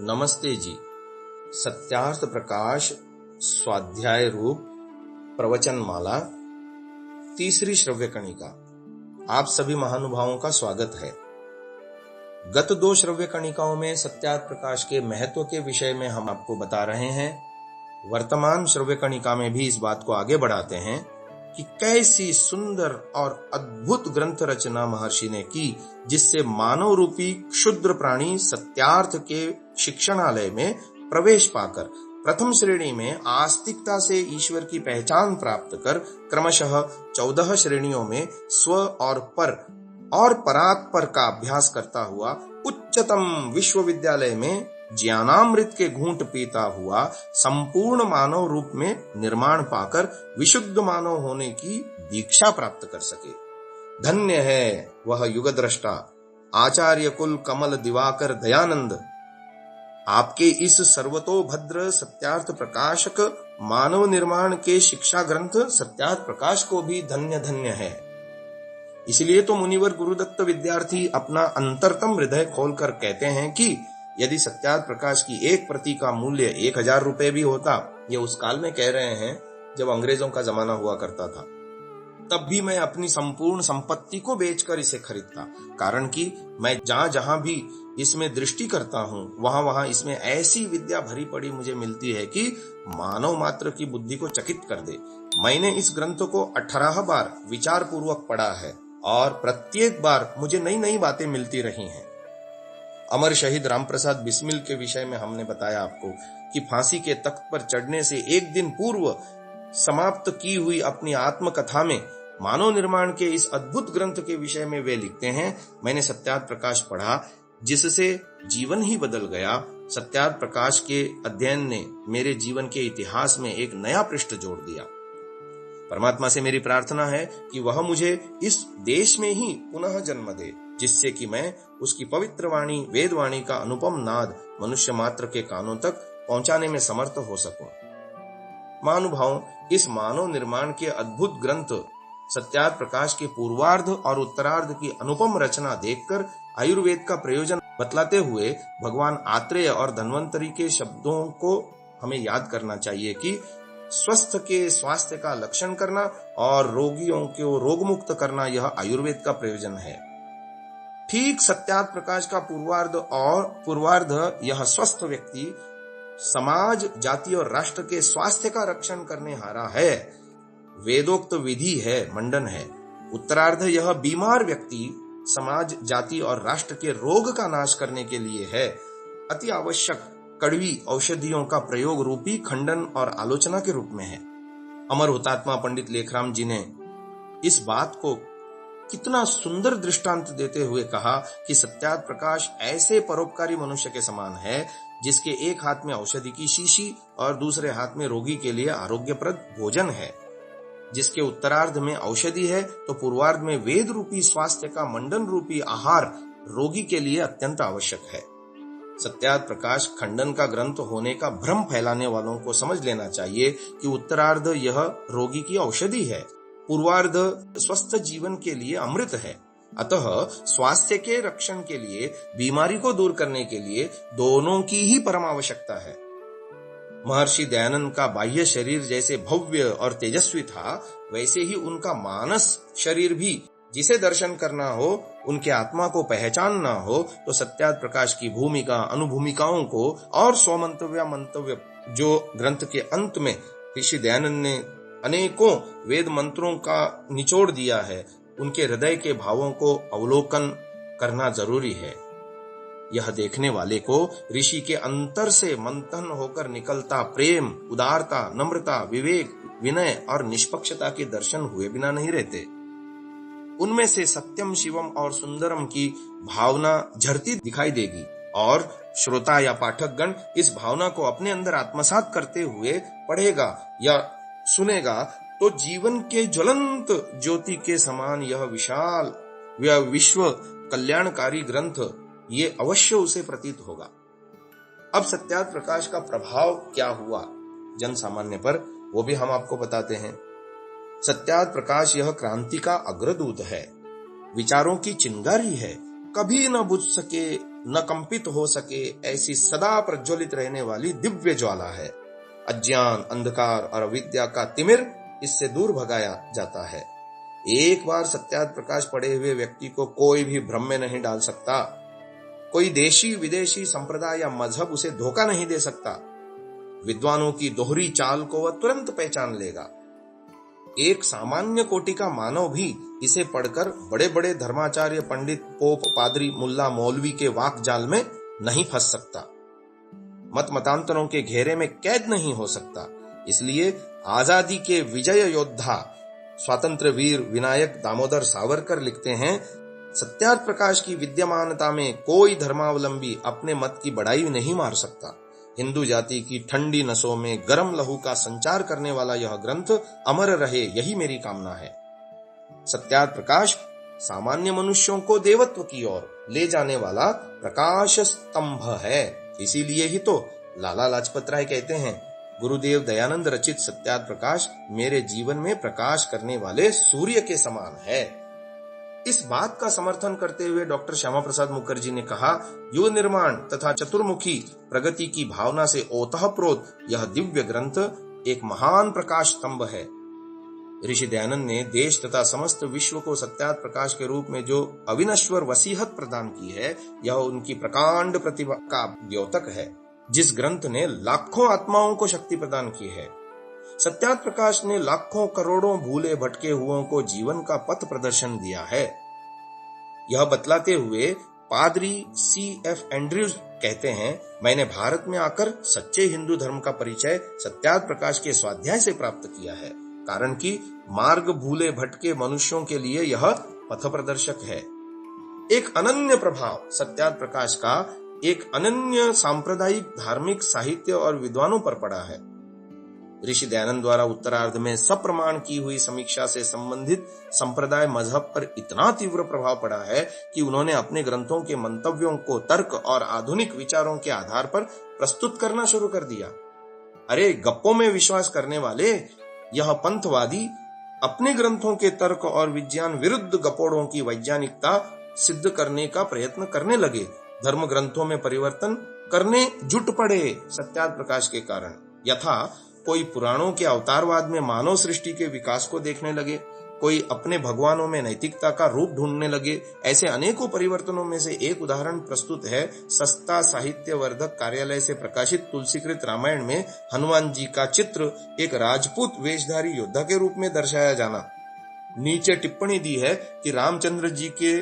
नमस्ते जी। सत्यार्थ प्रकाश स्वाध्याय रूप प्रवचन माला तीसरी श्रव्य कणिका। आप सभी महानुभावों का स्वागत है। गत दो श्रव्य कणिकाओं में सत्यार्थ प्रकाश के महत्व के विषय में हम आपको बता रहे हैं। वर्तमान श्रव्य कणिका में भी इस बात को आगे बढ़ाते हैं कि कैसी सुंदर और अद्भुत ग्रंथ रचना महर्षि ने की, जिससे मानव रूपी क्षुद्र प्राणी सत्यार्थ के शिक्षणालय में प्रवेश पाकर प्रथम श्रेणी में आस्तिकता से ईश्वर की पहचान प्राप्त कर क्रमशः 14 श्रेणियों में स्व और पर और परात्पर का अभ्यास करता हुआ उच्चतम विश्वविद्यालय में ज्ञानामृत के घूंट पीता हुआ संपूर्ण मानव रूप में निर्माण पाकर विशुद्ध मानव होने की दीक्षा प्राप्त कर सके। धन्य है वह युगद्रष्टा आचार्य कुल कमल दिवाकर दयानंद। आपके इस सर्वतोभद्र सत्यार्थ प्रकाशक मानव निर्माण के शिक्षा ग्रंथ सत्यार्थ प्रकाश को भी धन्य धन्य है। इसलिए तो मुनिवर गुरुदत्त विद्यार्थी अपना अंतरतम हृदय खोलकर कहते हैं कि यदि सत्यार्थ प्रकाश की एक प्रति का मूल्य 1000 रुपए भी होता, ये उस काल में कह रहे हैं जब अंग्रेजों का जमाना हुआ करता था, तब भी मैं अपनी संपूर्ण संपत्ति को बेचकर इसे खरीदता। कारण कि मैं जहां जहां भी इसमें दृष्टि करता हूं, वहां वहां इसमें ऐसी विद्या भरी पड़ी मुझे मिलती है कि मानव मात्र की बुद्धि को चकित कर दे। मैंने इस ग्रंथ को 18 बार विचार पूर्वक पढ़ा है और प्रत्येक बार मुझे नई नई बातें मिलती रही हैं। अमर शहीद रामप्रसाद बिस्मिल के विषय में हमने बताया आपको कि फांसी के तख्त पर चढ़ने से एक दिन पूर्व समाप्त की हुई अपनी आत्मकथा में मानव निर्माण के इस अद्भुत ग्रंथ के विषय में वे लिखते हैं, मैंने सत्यार्थ प्रकाश पढ़ा जिससे जीवन ही बदल गया। सत्यार्थ प्रकाश के अध्ययन ने मेरे जीवन के इतिहास में एक नया पृष्ठ जोड़ दिया। परमात्मा से मेरी प्रार्थना है कि वह मुझे इस देश में ही पुनः जन्म दे, जिससे कि मैं उसकी पवित्र वाणी वेद वाणी का अनुपम नाद मनुष्य मात्र के कानों तक पहुंचाने में समर्थ हो सकूं। महानुभावों, इस मानव निर्माण के अद्भुत ग्रंथ सत्यार्थ प्रकाश के पूर्वार्ध और उत्तरार्ध की अनुपम रचना देखकर आयुर्वेद का प्रयोजन बतलाते हुए भगवान आत्रेय और धन्वंतरी के शब्दों को हमें याद करना चाहिए कि स्वस्थ के स्वास्थ्य का लक्षण करना और रोगियों को रोगमुक्त करना यह आयुर्वेद का प्रयोजन है। ठीक सत्यार्थ प्रकाश का पूर्वार्ध यह स्वस्थ व्यक्ति समाज जाति और राष्ट्र के स्वास्थ्य का रक्षण करने हारा है, वेदोक्त विधि है, मंडन है। उत्तरार्ध यह बीमार व्यक्ति समाज जाति और राष्ट्र के रोग का नाश करने के लिए है, अति आवश्यक कड़वी औषधियों का प्रयोग रूपी खंडन और आलोचना के रूप में है। अमर हुतात्मा पंडित लेखराम जी ने इस बात को कितना सुंदर दृष्टांत देते हुए कहा कि सत्यार्थ प्रकाश ऐसे परोपकारी मनुष्य के समान है जिसके एक हाथ में औषधि की शीशी और दूसरे हाथ में रोगी के लिए आरोग्यप्रद भोजन है। जिसके उत्तरार्ध में औषधि है तो पूर्वार्ध में वेद रूपी स्वास्थ्य का मंडन रूपी आहार रोगी के लिए अत्यंत आवश्यक है। सत्यार्थ प्रकाश खंडन का ग्रंथ होने का भ्रम फैलाने वालों को समझ लेना चाहिए कि उत्तरार्ध यह रोगी की औषधि है, पूर्वार्ध स्वस्थ जीवन के लिए अमृत है। अतः स्वास्थ्य के रक्षण के लिए, बीमारी को दूर करने के लिए दोनों की ही परम आवश्यकता है। महर्षि दयानंद का बाह्य शरीर जैसे भव्य और तेजस्वी था, वैसे ही उनका मानस शरीर भी, जिसे दर्शन करना हो, उनके आत्मा को पहचानना हो, तो सत्यार्थ प्रकाश की भूमिका अनुभूमिकाओं को और स्वमंतव्य मंतव्य जो ग्रंथ के अंत में ऋषि दयानंद ने अनेकों वेद मंत्रों का निचोड़ दिया है, उनके हृदय के भावों को अवलोकन करना जरूरी है। यह देखने वाले को ऋषि के अंतर से मंथन होकर निकलता प्रेम, उदारता, नम्रता, विवेक, विनय और निष्पक्षता के दर्शन हुए बिना नहीं रहते। उनमें से सत्यम, शिवम और सुंदरम की भावना झरती दिखाई देगी और श्रोता या पाठक गण इस भावना को अपने अंदर आत्मसात करते हुए पढ़ेगा या सुनेगा तो जीवन के ज्वलंत ज्योति के समान यह विशाल विश्व कल्याणकारी ग्रंथ ये अवश्य उसे प्रतीत होगा। अब सत्यार्थ प्रकाश का प्रभाव क्या हुआ जन सामान्य पर, वो भी हम आपको बताते हैं। सत्यार्थ प्रकाश यह क्रांति का अग्रदूत है, विचारों की चिंगारी है, कभी न बुझ सके न कंपित हो सके ऐसी सदा प्रज्वलित रहने वाली दिव्य ज्वाला है। अज्ञान, अंधकार और अविद्या का तिमिर इससे दूर भगाया जाता है। एक बार सत्यार्थ प्रकाश पढ़े हुए व्यक्ति को कोई भी भ्रम में नहीं डाल सकता। कोई देशी विदेशी संप्रदाय या मजहब उसे धोखा नहीं दे सकता। विद्वानों की दोहरी चाल को वह तुरंत पहचान लेगा। एक सामान्य कोटि का मानव भी इसे पढ़कर बड़े बड़े धर्माचार्य, पंडित, पोप, पादरी, मुल्ला, मौलवी के वाक जाल में नहीं फंस सकता। मत मतांतरों के घेरे में कैद नहीं हो सकता। इसलिए आजादी के विजय योद्धा स्वातंत्र वीर विनायक दामोदर सावरकर लिखते हैं, सत्यार्थ प्रकाश की विद्यमानता में कोई धर्मावलंबी अपने मत की बड़ाई नहीं मार सकता। हिंदू जाति की ठंडी नसों में गर्म लहू का संचार करने वाला यह ग्रंथ अमर रहे, यही मेरी कामना है। सत्यार्थ प्रकाश सामान्य मनुष्यों को देवत्व की ओर ले जाने वाला प्रकाश स्तंभ है। इसीलिए ही तो लाला लाजपत राय कहते हैं, गुरुदेव दयानंद रचित सत्यार्थ प्रकाश मेरे जीवन में प्रकाश करने वाले सूर्य के समान है। इस बात का समर्थन करते हुए डॉक्टर श्यामा प्रसाद मुखर्जी ने कहा, युग निर्माण तथा चतुर्मुखी प्रगति की भावना से ओतप्रोत यह दिव्य ग्रंथ एक महान प्रकाश स्तंभ है। ऋषि दयानंद ने देश तथा समस्त विश्व को सत्यार्थ प्रकाश के रूप में जो अविनश्वर वसीहत प्रदान की है, यह उनकी प्रकांड प्रतिभा का द्योतक है। जिस ग्रंथ ने लाखों आत्माओं को शक्ति प्रदान की है, सत्यार्थ प्रकाश ने लाखों करोड़ों भूले भटके हुओं को जीवन का पथ प्रदर्शन दिया है। यह बतलाते हुए पादरी C.F. एंड्रयूज कहते हैं, मैंने भारत में आकर सच्चे हिंदू धर्म का परिचय सत्यार्थ प्रकाश के स्वाध्याय से प्राप्त किया है, कारण कि मार्ग भूले भटके मनुष्यों के लिए यह पथ प्रदर्शक है। एक अनन्य प्रभाव सत्यार्थ प्रकाश का एक अनन्य सांप्रदायिक, धार्मिक, साहित्य और विद्वानों पर पड़ा है। ऋषि दयानंद द्वारा उत्तरार्ध में सप्रमाण की हुई समीक्षा से संबंधित संप्रदाय मजहब पर इतना तीव्र प्रभाव पड़ा है कि उन्होंने अपने ग्रंथों के मंतव्यों को तर्क और आधुनिक विचारों के आधार पर प्रस्तुत करना शुरू कर दिया। अरे गप्पों में विश्वास करने वाले यह पंथवादी अपने ग्रंथों के तर्क और विज्ञान विरुद्ध गपोड़ों की वैज्ञानिकता सिद्ध करने का प्रयत्न करने लगे। धर्म ग्रंथों में परिवर्तन करने जुट पड़े सत्यार्थ प्रकाश के कारण। यथा कोई पुराणों के अवतारवाद में मानव सृष्टि के विकास को देखने लगे, कोई अपने भगवानों में नैतिकता का रूप ढूंढने लगे। ऐसे अनेकों परिवर्तनों में से एक उदाहरण प्रस्तुत है सस्ता साहित्य वर्धक कार्यालय से प्रकाशित तुलसीकृत रामायण में हनुमान जी का चित्र एक राजपूत वेशधारी योद्धा के रूप में दर्शाया जाना। नीचे टिप्पणी दी है कि रामचंद्र जी के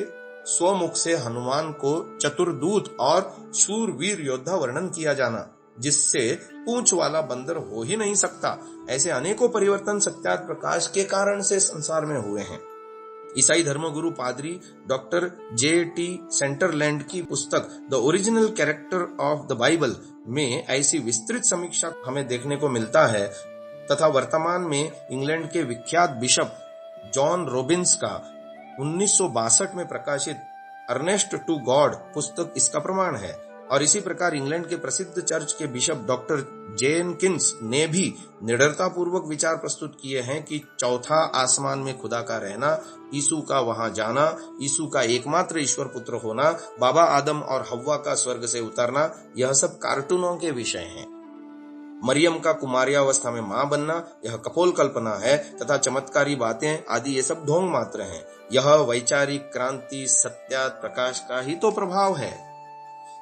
स्वमुख से हनुमान को चतुर्दूत और शूरवीर योद्धा वर्णन किया जाना, जिससे पूंछ वाला बंदर हो ही नहीं सकता। ऐसे अनेकों परिवर्तन सत्यार्थ प्रकाश के कारण से संसार में हुए हैं। ईसाई धर्मगुरु पादरी डॉक्टर J.T. सेंटरलैंड की पुस्तक the original character of the Bible में ऐसी विस्तृत समीक्षा हमें देखने को मिलता है, तथा वर्तमान में इंग्लैंड के विख्यात बिशप जॉन रॉबिन्स का 1962 में प्रकाशित अर्नेस्ट टू गॉड पुस्तक इसका प्रमाण है। और इसी प्रकार इंग्लैंड के प्रसिद्ध चर्च के बिशप डॉक्टर जेनकिंस ने भी निडरता पूर्वक विचार प्रस्तुत किए हैं कि चौथा आसमान में खुदा का रहना, यीशु का वहां जाना, यीशु का एकमात्र ईश्वर पुत्र होना, बाबा आदम और हव्वा का स्वर्ग से उतरना, यह सब कार्टूनों के विषय हैं। मरियम का कुमार्यावस्था में मां बनना यह कपोल कल्पना है, तथा चमत्कारी बातें आदि ये सब ढोंग मात्र हैं। यह वैचारिक क्रांति सत्यार्थ प्रकाश का ही तो प्रभाव है।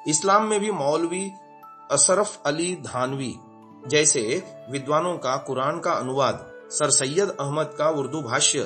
इस्लाम में भी मौलवी अशरफ अली थानवी जैसे विद्वानों का कुरान का अनुवाद, सर सैयद अहमद का उर्दू भाष्य,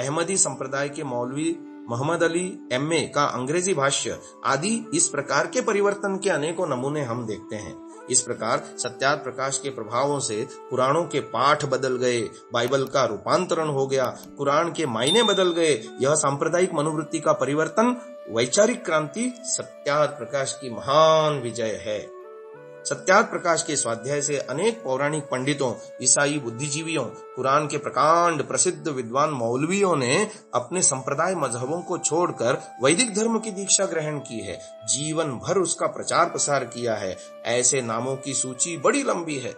अहमदी संप्रदाय के मौलवी मोहम्मद अली M.A. का अंग्रेजी भाष्य आदि इस प्रकार के परिवर्तन के अनेकों नमूने हम देखते हैं। इस प्रकार सत्यार्थ प्रकाश के प्रभावों से पुराणों के पाठ बदल गए, बाइबल का रूपांतरण हो गया, कुरान के मायने बदल गए। यह सांप्रदायिक मनोवृत्ति का परिवर्तन, वैचारिक क्रांति सत्यार्थ प्रकाश की महान विजय है। सत्यार्थ प्रकाश के स्वाध्याय से अनेक पौराणिक पंडितों, ईसाई बुद्धिजीवियों, कुरान के प्रकांड प्रसिद्ध विद्वान मौलवियों ने अपने संप्रदाय मजहबों को छोड़कर वैदिक धर्म की दीक्षा ग्रहण की है, जीवन भर उसका प्रचार प्रसार किया है। ऐसे नामों की सूची बड़ी लंबी है।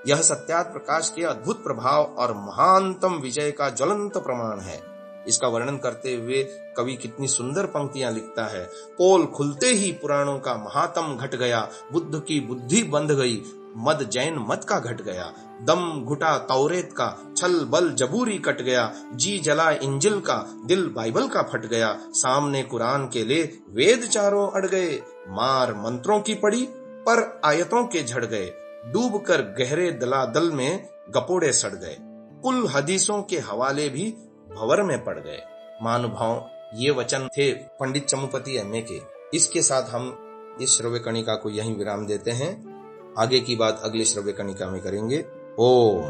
यह सत्यार्थ प्रकाश के अद्भुत प्रभाव और महानतम विजय का ज्वलंत प्रमाण है। इसका वर्णन करते हुए कवि कितनी सुंदर पंक्तियां लिखता है। पोल खुलते ही पुराणों का महात्म घट गया, बुद्ध की बुद्धि बंध गई, मद जैन मत का घट गया, दम घुटा तौरेत का, छल बल जबूरी कट गया, जी जला इंजिल का, दिल बाइबल का फट गया, सामने कुरान के ले वेद चारों अड़ गए, मार मंत्रों की पड़ी पर आयतों के झड़ गए, डूब कर गहरे दलादल में गपोड़े सड़ गए, कुल हदीसों के हवाले भी भंवर में पड़ गए। महानुभाव, ये वचन थे पंडित चमुपति एमए के। इसके साथ हम इस श्रव्य कणिका को यहीं विराम देते हैं। आगे की बात अगले श्रव्य कणिका में करेंगे। ओम।